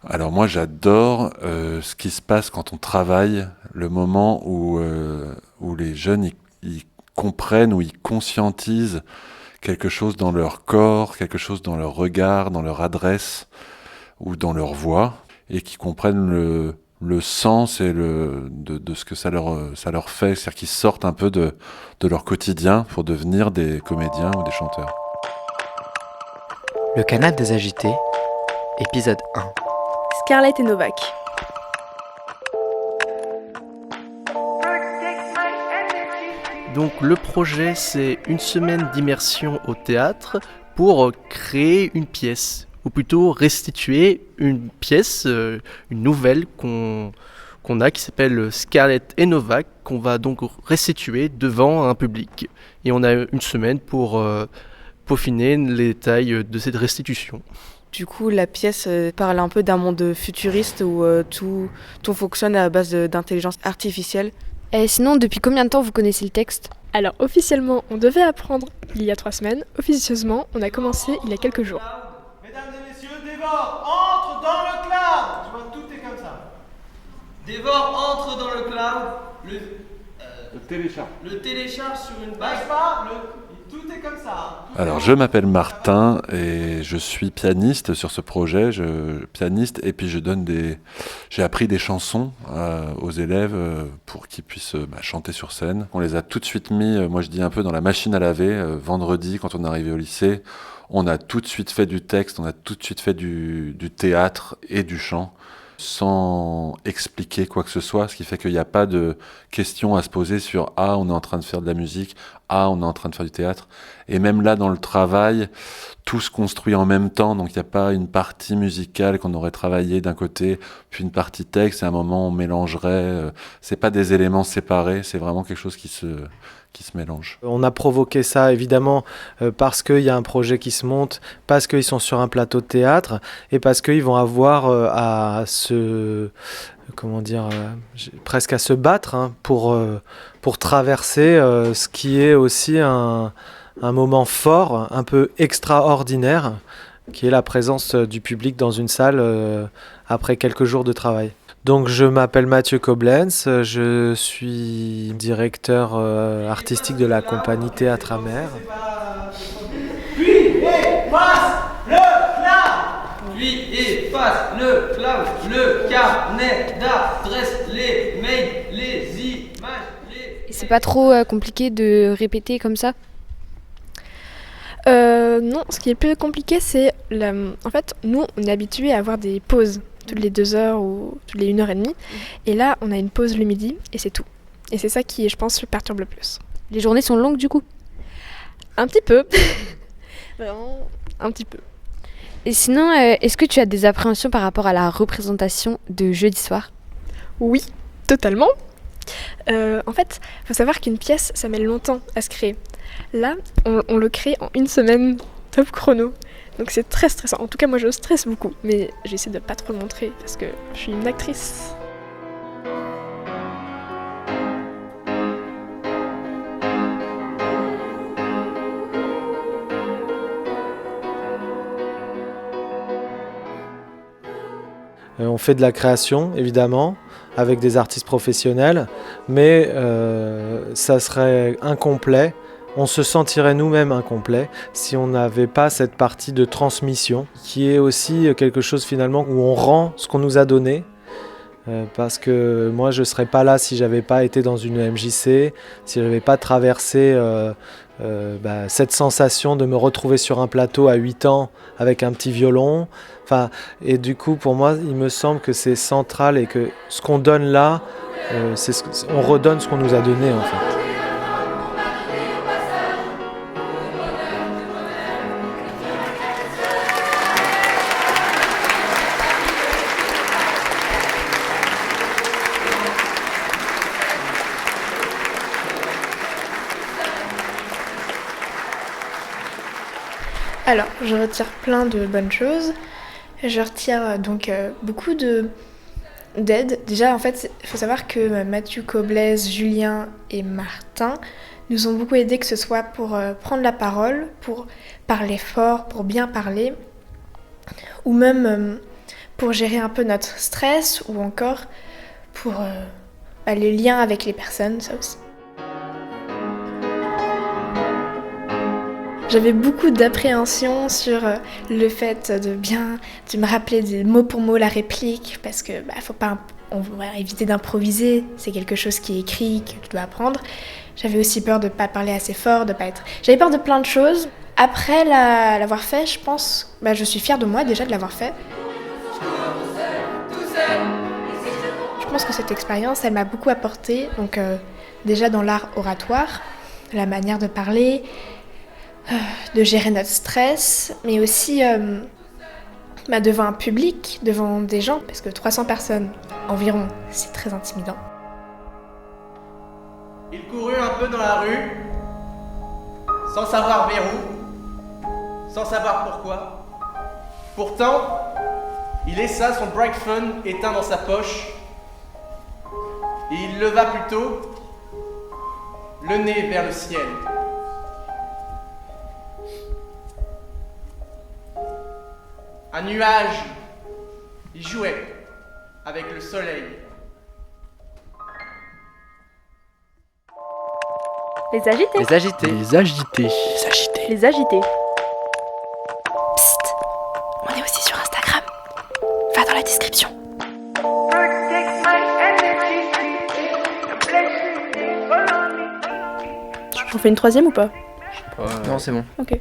Alors moi j'adore ce qui se passe quand on travaille, le moment où les jeunes ils comprennent ou ils conscientisent quelque chose dans leur corps, quelque chose dans leur regard, dans leur adresse ou dans leur voix, et qui comprennent le sens de ce que ça leur fait, c'est-à-dire qu'ils sortent un peu de leur quotidien pour devenir des comédiens ou des chanteurs. Le Canal des Agités, épisode 1. Scarlett et Novak. Donc le projet, c'est une semaine d'immersion au théâtre pour créer une pièce, ou plutôt restituer une pièce, une nouvelle qu'on a qui s'appelle Scarlett et Novak, qu'on va donc restituer devant un public. Et on a une semaine pour peaufiner les détails de cette restitution. Du coup, la pièce parle un peu d'un monde futuriste où tout fonctionne à base d'intelligence artificielle. Et sinon, depuis combien de temps vous connaissez le texte ? Alors officiellement, on devait apprendre il y a 3 semaines. Officieusement, on a commencé il y a quelques jours. Mesdames et messieurs, Dévore, entre dans le cloud. Tu vois, tout est comme ça. Dévore, entre dans le cloud. Le télécharge sur une page. Tout est comme ça. Alors je m'appelle Martin et je suis pianiste sur ce projet, pianiste, et puis j'ai appris des chansons aux élèves pour qu'ils puissent chanter sur scène. On les a tout de suite mis, moi je dis un peu dans la machine à laver, vendredi quand on est arrivé au lycée. On a tout de suite fait du texte, on a tout de suite fait du théâtre et du chant, sans expliquer quoi que ce soit, ce qui fait qu'il n'y a pas de questions à se poser sur « Ah, on est en train de faire de la musique »,« Ah, on est en train de faire du théâtre ». Et même là, dans le travail, tout se construit en même temps, donc il n'y a pas une partie musicale qu'on aurait travaillé d'un côté, puis une partie texte, et à un moment on mélangerait. C'est pas des éléments séparés, c'est vraiment quelque chose qui se mélange. On a provoqué ça évidemment parce qu'il y a un projet qui se monte, parce qu'ils sont sur un plateau de théâtre et parce qu'ils vont avoir presque à se battre pour traverser ce qui est aussi un moment fort, un peu extraordinaire, qui est la présence du public dans une salle après quelques jours de travail. Donc je m'appelle Mathieu Koblenz, je suis directeur artistique de la compagnie Théâtre Amer. Puis efface le cloud. Puis efface le cloud. Le carnet d'adresse, les mails, les images, Et c'est pas trop compliqué de répéter comme ça ? Non, ce qui est plus compliqué, c'est... En fait, nous, on est habitués à avoir des pauses toutes les 2 heures ou toutes les 1h30. Et là, on a une pause le midi et c'est tout. Et c'est ça qui, je pense, le perturbe le plus. Les journées sont longues du coup ? Un petit peu. Vraiment, un petit peu. Et sinon, est-ce que tu as des appréhensions par rapport à la représentation de jeudi soir ? Oui, totalement. En fait, il faut savoir qu'une pièce, ça met longtemps à se créer. Là, on le crée en 1 semaine, top chrono. Donc c'est très stressant. En tout cas, moi, je stresse beaucoup. Mais j'essaie de pas trop le montrer parce que je suis une actrice. On fait de la création, évidemment, avec des artistes professionnels, mais ça serait incomplet. On se sentirait nous-mêmes incomplets si on n'avait pas cette partie de transmission, qui est aussi quelque chose finalement où on rend ce qu'on nous a donné. Parce que moi je ne serais pas là si j'avais pas été dans une MJC, si j'avais pas traversé cette sensation de me retrouver sur un plateau à 8 ans avec un petit violon. Et du coup pour moi il me semble que c'est central et que ce qu'on donne là, on redonne ce qu'on nous a donné en fait. Alors, je retire plein de bonnes choses. Je retire beaucoup d'aide. Déjà, en fait, il faut savoir que Mathieu Koblenz, Julien et Martin nous ont beaucoup aidés, que ce soit pour prendre la parole, pour parler fort, pour bien parler, ou même pour gérer un peu notre stress ou encore pour les liens avec les personnes, ça aussi. J'avais beaucoup d'appréhension sur le fait de me rappeler mot pour mot la réplique, parce que on va éviter d'improviser, c'est quelque chose qui est écrit, que tu dois apprendre. J'avais aussi peur de ne pas parler assez fort, J'avais peur de plein de choses. Après l'avoir fait, je pense, je suis fière de moi déjà de l'avoir fait. Je pense que cette expérience, elle m'a beaucoup apporté, donc déjà dans l'art oratoire, la manière de parler, de gérer notre stress, mais aussi devant un public, devant des gens, parce que 300 personnes environ, c'est très intimidant. Il courut un peu dans la rue, sans savoir vers où, sans savoir pourquoi. Pourtant, il laissa son Brightphone éteint dans sa poche, et il leva plutôt le nez vers le ciel. Un nuage y jouait avec le soleil. Les agités. Les agités. Les agités. Les agités. Les agités. Psst, on est aussi sur Instagram. Va dans la description. J'en fais une troisième ou pas? Non, c'est bon. Ok.